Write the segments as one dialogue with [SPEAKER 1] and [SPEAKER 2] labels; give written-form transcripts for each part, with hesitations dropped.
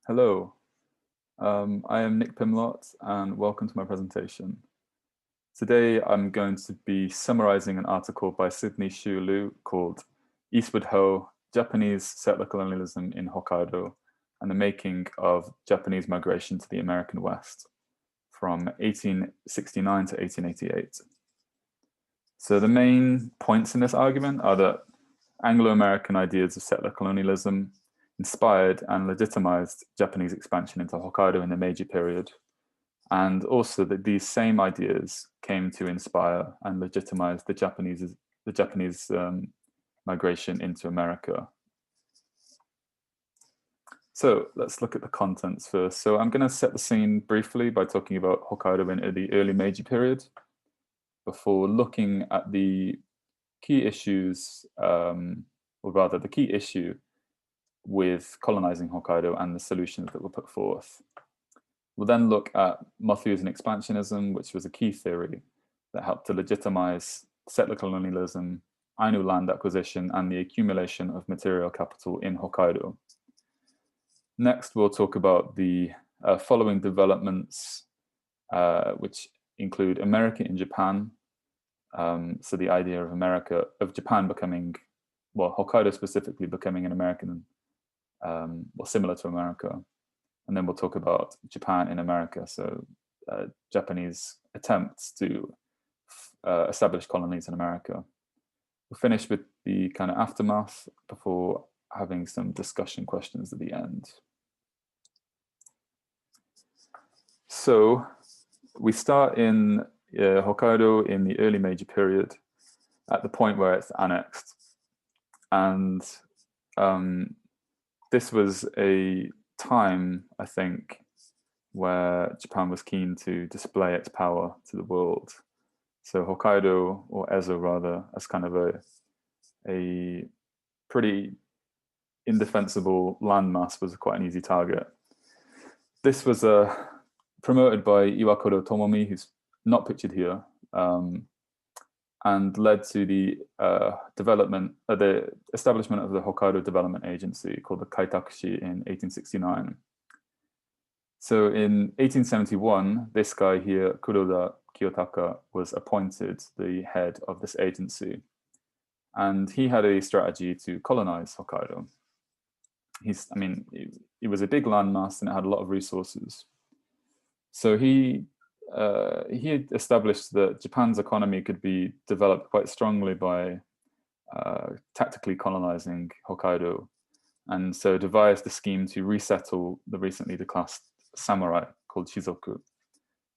[SPEAKER 1] Hello, I am Nick Pimlott and welcome to my presentation. Today I'm going to be summarizing an article by Sidney Liu called Eastward Ho, Japanese Settler Colonialism in Hokkaido and the Making of Japanese Migration to the American West from 1869 to 1888. So the main points in this argument are that Anglo-American ideas of settler colonialism inspired and legitimized Japanese expansion into Hokkaido in the Meiji period, and also that these same ideas came to inspire and legitimize the Japanese migration into America. So let's look at the contents first. So I'm going to set the scene briefly by talking about Hokkaido in the early Meiji period, before looking at the key issues, or rather the key issue with colonizing Hokkaido and the solutions that were put forth. We'll then look at Malthusian Expansionism, which was a key theory that helped to legitimize settler colonialism, Ainu land acquisition, and the accumulation of material capital in Hokkaido. Next, we'll talk about the following developments, which include America in Japan. So the idea of Japan becoming, well, Hokkaido specifically becoming an American, well, similar to America. And then we'll talk about Japan in America, so Japanese attempts to establish colonies in America. We'll finish with the kind of aftermath before having some discussion questions at the end. So we start in Hokkaido in the early Meiji period, at the point where it's annexed. And this was a time, I think, where Japan was keen to display its power to the world. So Hokkaido, or Ezo rather, as kind of a pretty indefensible landmass, was quite an easy target. This was promoted by Iwakuro Tomomi, who's not pictured here, and led to the the establishment of the Hokkaido Development Agency called the Kaitakushi in 1869. So in 1871, this guy here, Kuroda Kiyotaka, was appointed the head of this agency, and he had a strategy to colonize Hokkaido. It was a big landmass and it had a lot of resources. So he had established that Japan's economy could be developed quite strongly by tactically colonizing Hokkaido, and so devised a scheme to resettle the recently declassed samurai called Shizoku.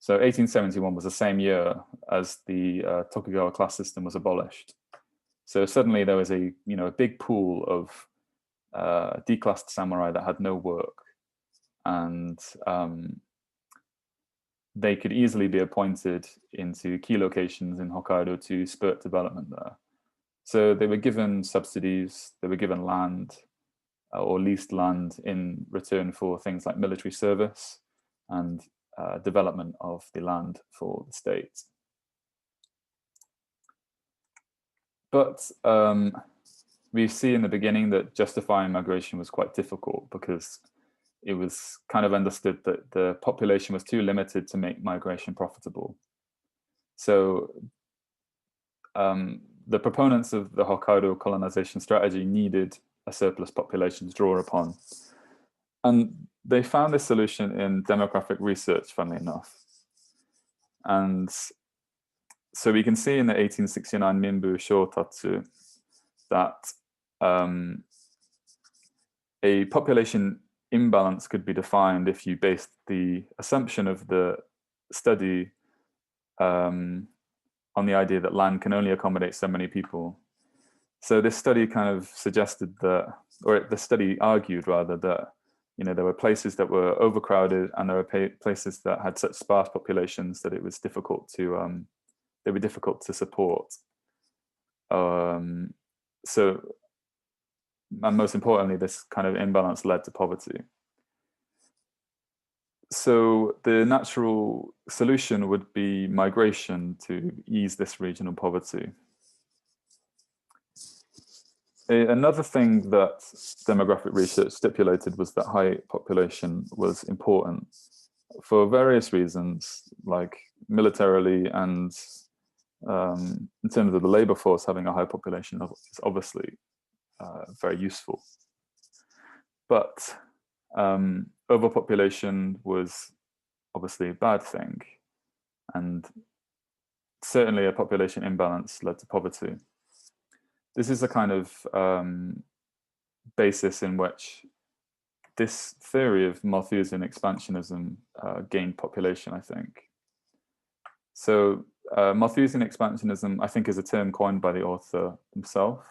[SPEAKER 1] So 1871 was the same year as the Tokugawa class system was abolished. So suddenly there was a big pool of declassed samurai that had no work, and they could easily be appointed into key locations in Hokkaido to spur development there. So they were given subsidies, they were given land, or leased land in return for things like military service and development of the land for the state. But we see in the beginning that justifying migration was quite difficult, because it was kind of understood that the population was too limited to make migration profitable. So the proponents of the Hokkaido colonization strategy needed a surplus population to draw upon. And they found this solution in demographic research, funnily enough. And so we can see in the 1869 Minbu Shotatsu that a population imbalance could be defined if you based the assumption of the study on the idea that land can only accommodate so many people. So this study kind of suggested that, or the study argued rather, that there were places that were overcrowded and there were places that had such sparse populations that it was difficult to they were difficult to support. And most importantly, this kind of imbalance led to poverty. So the natural solution would be migration to ease this regional poverty. Another thing that demographic research stipulated was that high population was important for various reasons, like militarily and in terms of the labor force. Having a high population is obviously very useful. But overpopulation was obviously a bad thing, and certainly a population imbalance led to poverty. This is a kind of basis in which this theory of Malthusian expansionism gained population, I think. So Malthusian expansionism, I think, is a term coined by the author himself.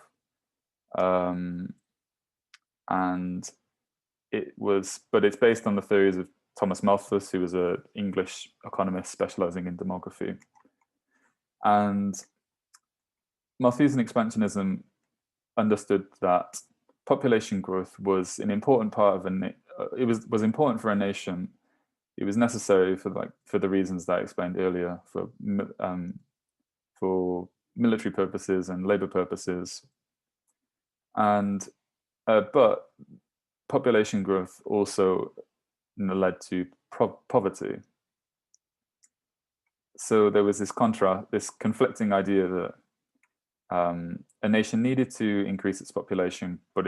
[SPEAKER 1] And but it's based on the theories of Thomas Malthus, who was an English economist specializing in demography. And Malthusian expansionism understood that population growth was an important part of it was important for a nation. It was necessary for the reasons that I explained earlier, for military purposes and labor purposes. And but population growth also led to poverty. So there was this conflicting idea that a nation needed to increase its population, but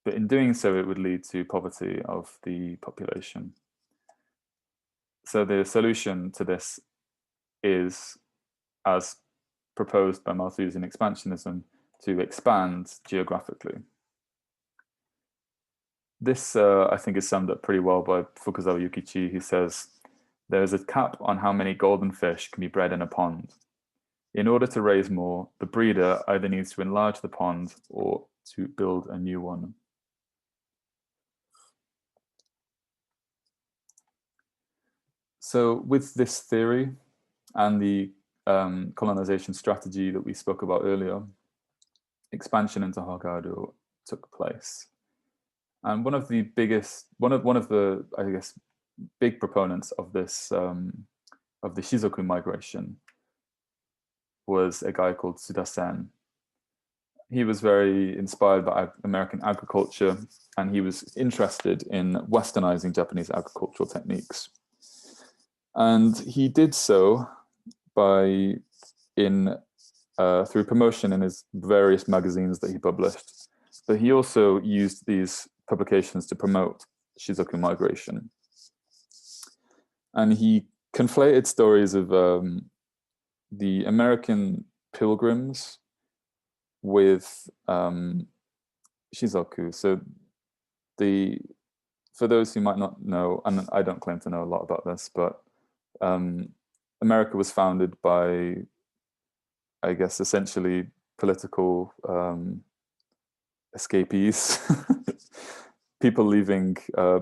[SPEAKER 1] in doing so, it would lead to poverty of the population. So the solution to this is, as proposed by Malthusian expansionism, to expand geographically. This, I think, is summed up pretty well by Fukazawa Yukichi, who says, "There is a cap on how many golden fish can be bred in a pond. In order to raise more, the breeder either needs to enlarge the pond or to build a new one." So with this theory and the colonization strategy that we spoke about earlier, expansion into Hokkaido took place. And one of the, I guess, big proponents of this, of the Shizoku migration was a guy called Sudassen. He was very inspired by American agriculture, and he was interested in westernizing Japanese agricultural techniques. And he did so through promotion in his various magazines that he published. But he also used these publications to promote Shizoku migration. And he conflated stories of the American pilgrims with Shizoku. So for those who might not know, and I don't claim to know a lot about this, but America was founded by, I guess, essentially political escapees, people leaving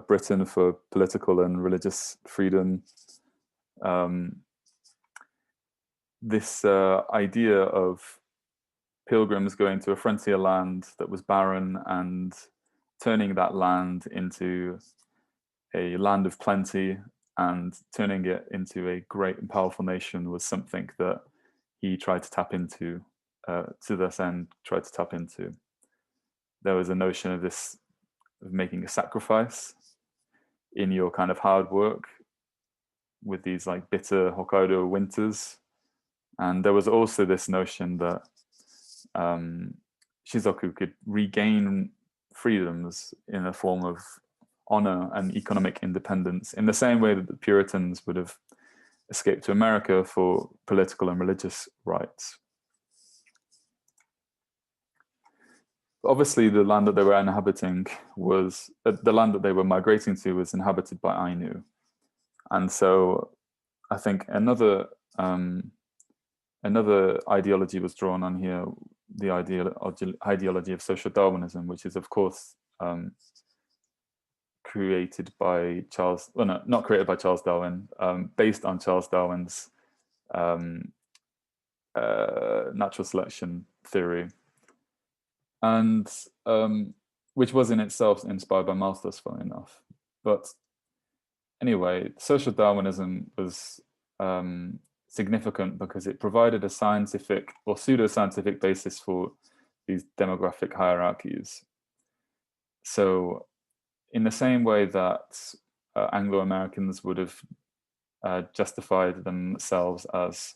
[SPEAKER 1] Britain for political and religious freedom. This idea of pilgrims going to a frontier land that was barren and turning that land into a land of plenty and turning it into a great and powerful nation was something that he tried to tap into, to this end, tried to tap into. There was a notion of this, of making a sacrifice in your kind of hard work with these like bitter Hokkaido winters. And there was also this notion that Shizoku could regain freedoms in a form of honor and economic independence, in the same way that the Puritans would have escaped to America for political and religious rights. Obviously, the land that they were inhabiting was, the land that they were migrating to was inhabited by Ainu. And so I think another ideology was drawn on here, the ideology of social Darwinism, which is, of course, created by Charles, well, no, not created by Charles Darwin, based on Charles Darwin's natural selection theory, and which was in itself inspired by Malthus, funnily enough. But anyway, social Darwinism was significant because it provided a scientific or pseudo-scientific basis for these demographic hierarchies. So in the same way that Anglo-Americans would have justified themselves as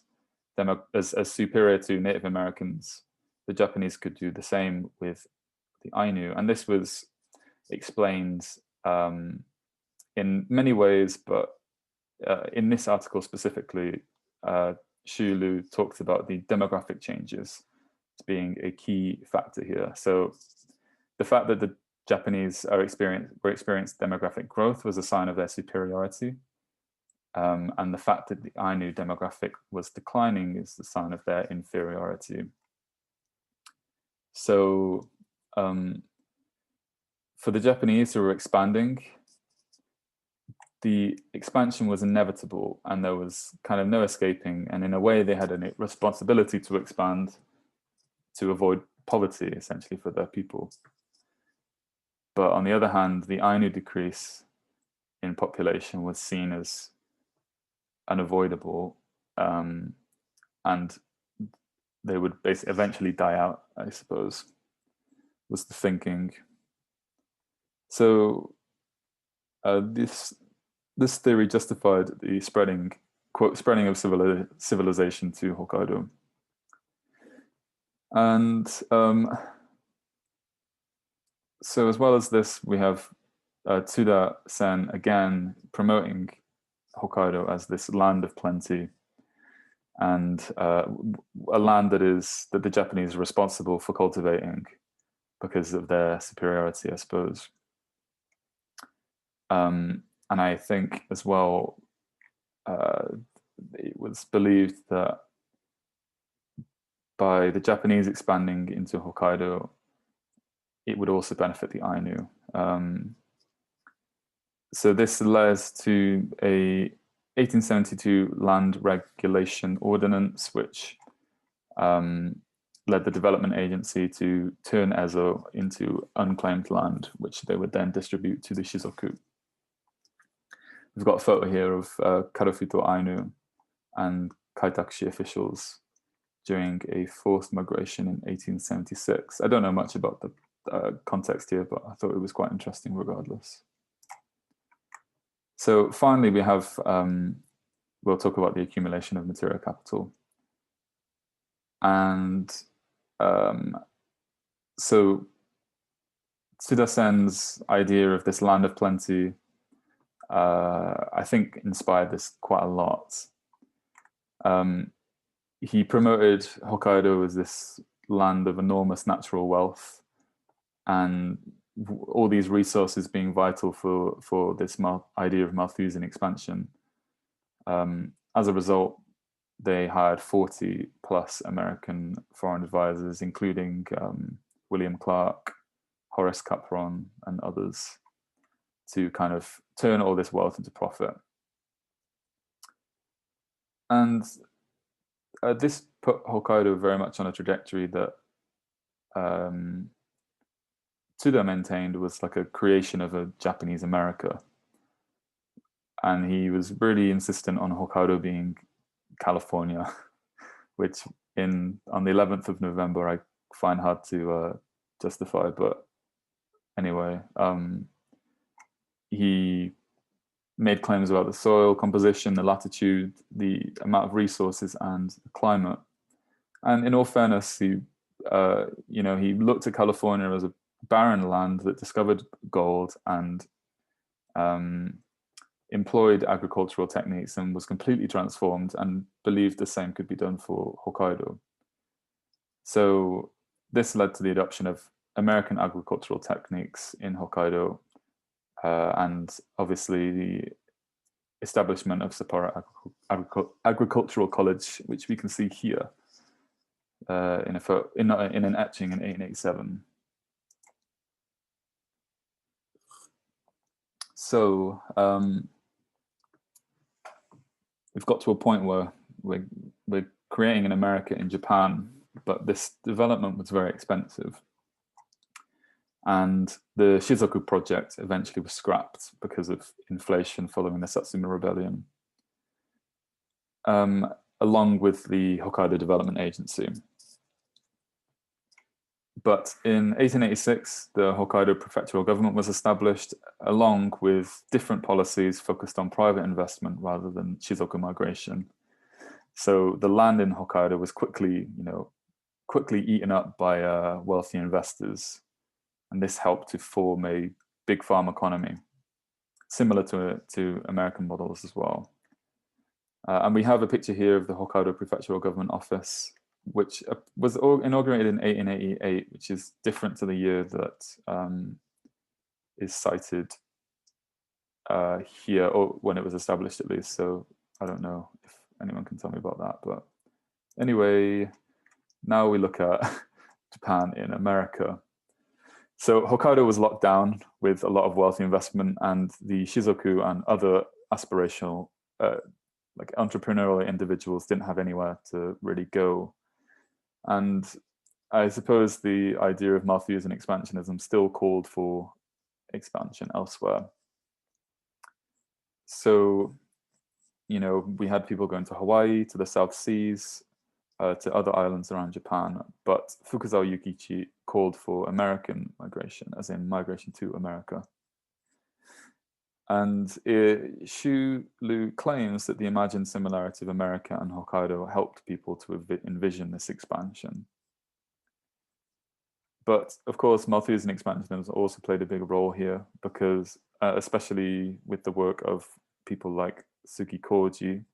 [SPEAKER 1] superior to Native Americans, the Japanese could do the same with the Ainu. And this was explained in many ways, but in this article specifically, Xu Lu talks about the demographic changes as being a key factor here. So the fact that the Japanese were experienced demographic growth was a sign of their superiority. And the fact that the Ainu demographic was declining is the sign of their inferiority. So for the Japanese who were expanding, the expansion was inevitable and there was kind of no escaping. And in a way, they had a responsibility to expand to avoid poverty, essentially, for their people. But on the other hand, the Ainu decrease in population was seen as unavoidable, and they would basically eventually die out, I suppose, was the thinking. So this theory justified the spreading of civilization to Hokkaido. And so as well as this, we have Sudassen again promoting Hokkaido as this land of plenty, and a land that the Japanese are responsible for cultivating because of their superiority, I suppose. And I think as well, it was believed that by the Japanese expanding into Hokkaido, it would also benefit the Ainu. So this led to a 1872 land regulation ordinance, which led the development agency to turn Ezo into unclaimed land, which they would then distribute to the Shizoku. We've got a photo here of Karufito Ainu and Kaitakushi officials during a forced migration in 1876. I don't know much about the context here, but I thought it was quite interesting regardless. So finally, we have, we'll talk about the accumulation of material capital. And so Sudassen's idea of this land of plenty, I think inspired this quite a lot. He promoted Hokkaido as this land of enormous natural wealth, and all these resources being vital for this idea of Malthusian expansion. As a result, they hired 40 plus American foreign advisors, including William Clark, Horace Capron, and others, to kind of turn all this wealth into profit. And this put Hokkaido very much on a trajectory that Tsuda maintained was like a creation of a Japanese America. And he was really insistent on Hokkaido being California, which on the 11th of November, I find hard to justify. But anyway, he made claims about the soil composition, the latitude, the amount of resources, and the climate. And in all fairness, he looked at California as a barren land that discovered gold and employed agricultural techniques and was completely transformed, and believed the same could be done for Hokkaido. So this led to the adoption of American agricultural techniques in Hokkaido, and obviously the establishment of Sapporo Agricultural College, which we can see here in an etching in 1887. So we've got to a point where we're creating an America in Japan, but this development was very expensive. And the Shizoku project eventually was scrapped because of inflation following the Satsuma Rebellion, along with the Hokkaido Development Agency. But in 1886, the Hokkaido prefectural government was established, along with different policies focused on private investment rather than Shizoku migration. So the land in Hokkaido was quickly eaten up by wealthy investors, and this helped to form a big farm economy, similar to American models as well. And we have a picture here of the Hokkaido prefectural government office, which was inaugurated in 1888, which is different to the year that is cited here, or when it was established at least. So I don't know if anyone can tell me about that. But anyway, now we look at Japan in America. So Hokkaido was locked down with a lot of wealthy investment, and the Shizoku and other aspirational, like entrepreneurial individuals didn't have anywhere to really go. And I suppose the idea of Malthusian expansionism still called for expansion elsewhere. So, we had people going to Hawaii, to the South Seas, to other islands around Japan, but Fukuzawa Yukichi called for American migration, as in migration to America. And Xu Lu claims that the imagined similarity of America and Hokkaido helped people to envision this expansion. But of course, Malthusian expansionism also played a big role here, because especially with the work of people like Sugi Koji,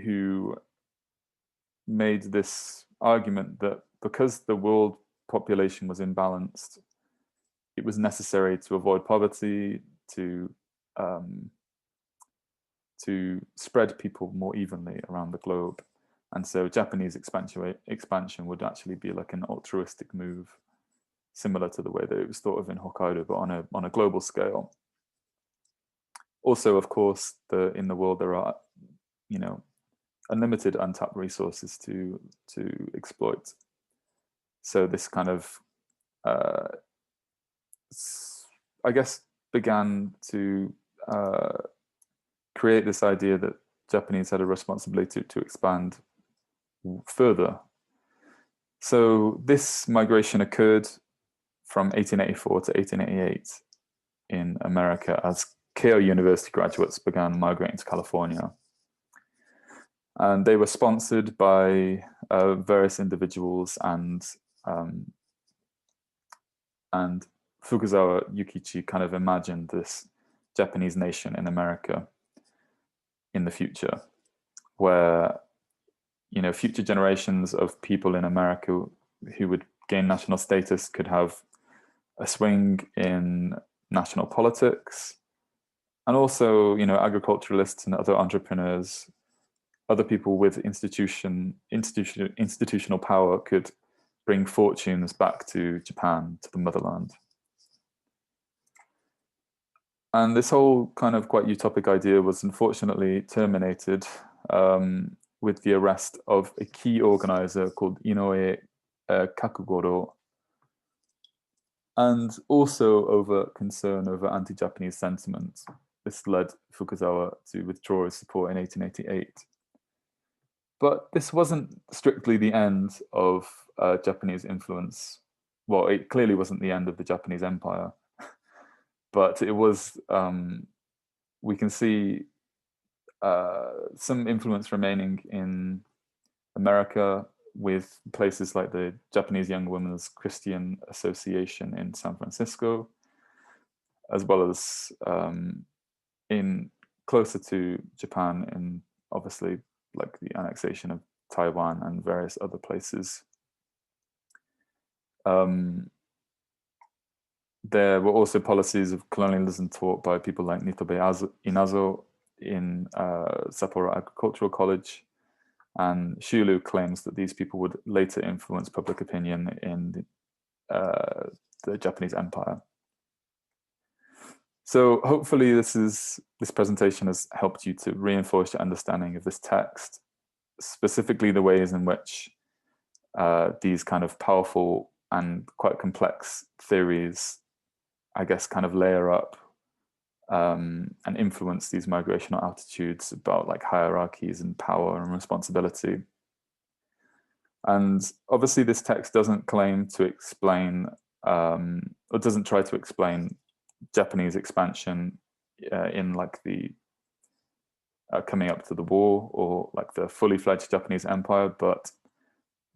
[SPEAKER 1] who made this argument that because the world population was imbalanced, it was necessary to avoid poverty, to spread people more evenly around the globe. And so Japanese expansion would actually be like an altruistic move, similar to the way that it was thought of in Hokkaido, but on a global scale. Also, of course, in the world there are, unlimited untapped resources to exploit. So this kind of, I guess, began to create this idea that Japanese had a responsibility to expand further. So this migration occurred from 1884 to 1888 in America as Keio University graduates began migrating to California. And they were sponsored by various individuals, and Fukuzawa Yukichi kind of imagined this Japanese nation in America in the future, where future generations of people in America who would gain national status could have a swing in national politics, and also agriculturalists and other entrepreneurs, other people with institutional power could bring fortunes back to Japan, to the motherland. And this whole kind of quite utopic idea was unfortunately terminated with the arrest of a key organizer called Inoue Kakugoro, and also over concern over anti-Japanese sentiment. This led Fukuzawa to withdraw his support in 1888. But this wasn't strictly the end of Japanese influence. Well, it clearly wasn't the end of the Japanese Empire, but it was, we can see some influence remaining in America, with places like the Japanese Young Women's Christian Association in San Francisco, as well as in closer to Japan, in obviously like the annexation of Taiwan and various other places. There were also policies of colonialism taught by people like Nitobe Inazo in Sapporo Agricultural College, and Shulu claims that these people would later influence public opinion in the Japanese Empire. So hopefully this presentation has helped you to reinforce your understanding of this text, specifically the ways in which these kind of powerful and quite complex theories, I guess, kind of layer up and influence these migrational attitudes about like hierarchies and power and responsibility. And obviously this text doesn't claim to explain, or doesn't try to explain Japanese expansion in like the coming up to the war, or like the fully fledged Japanese empire, but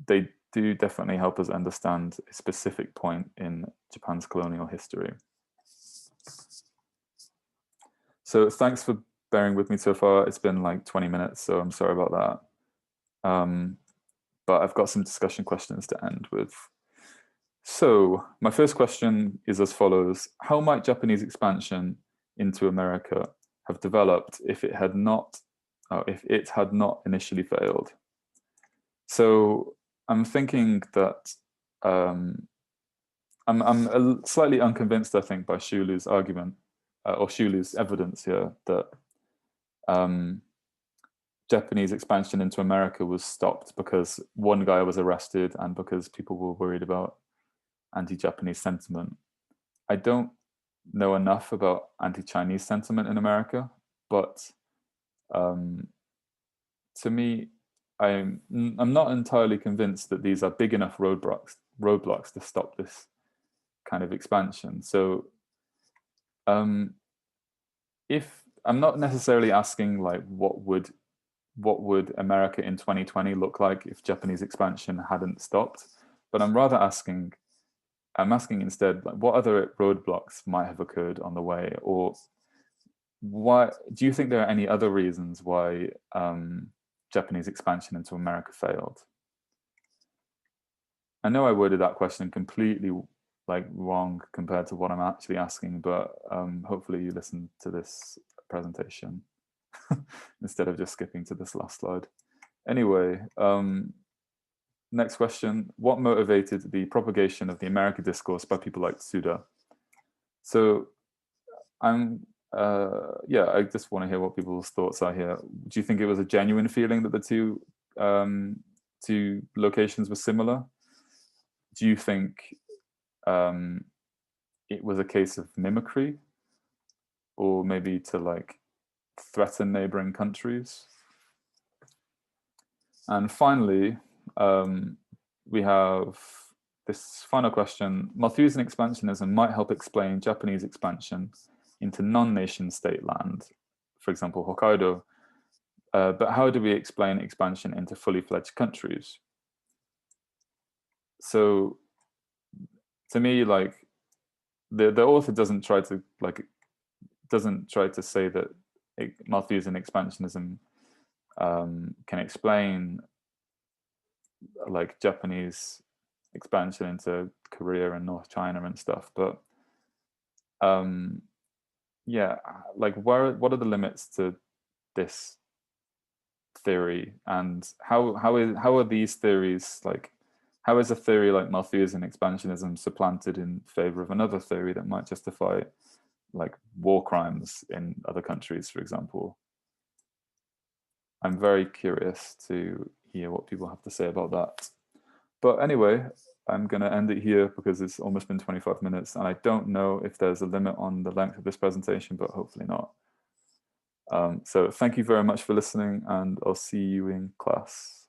[SPEAKER 1] they do definitely help us understand a specific point in Japan's colonial history. So thanks for bearing with me so far. It's been like 20 minutes, so I'm sorry about that. But I've got some discussion questions to end with. So my first question is as follows: how might Japanese expansion into America have developed if it had not initially failed? So I'm thinking that I'm slightly unconvinced, I think, by Shulu's argument or Shulu's evidence here that Japanese expansion into America was stopped because one guy was arrested and because people were worried about anti-Japanese sentiment. I don't know enough about anti-Chinese sentiment in America, but to me, I'm not entirely convinced that these are big enough roadblocks to stop this kind of expansion. So if I'm not necessarily asking like what would America in 2020 look like if Japanese expansion hadn't stopped, but I'm asking instead, like, what other roadblocks might have occurred on the way, or why do you think there are any other reasons why Japanese expansion into America failed? I know I worded that question completely like wrong compared to what I'm actually asking, but hopefully you listened to this presentation instead of just skipping to this last slide. Anyway, next question: what motivated the propagation of the America discourse by people like Suda? So I just want to hear what people's thoughts are here. Do you think it was a genuine feeling that the two locations were similar? Do you think it was a case of mimicry, or maybe to like threaten neighboring countries? And finally, we have this final question: Malthusian expansionism might help explain Japanese expansion into non-nation state land, for example, Hokkaido, but how do we explain expansion into fully fledged countries? So to me, like the author doesn't try to say that Malthusian expansionism can explain like Japanese expansion into Korea and North China and stuff, but yeah, like what are the limits to this theory, and how are these theories, like how is a theory like Malthusian expansionism supplanted in favor of another theory that might justify like war crimes in other countries, for example? I'm very curious to hear what people have to say about that. But anyway, I'm going to end it here because it's almost been 25 minutes, and I don't know if there's a limit on the length of this presentation, but hopefully not. So thank you very much for listening, and I'll see you in class.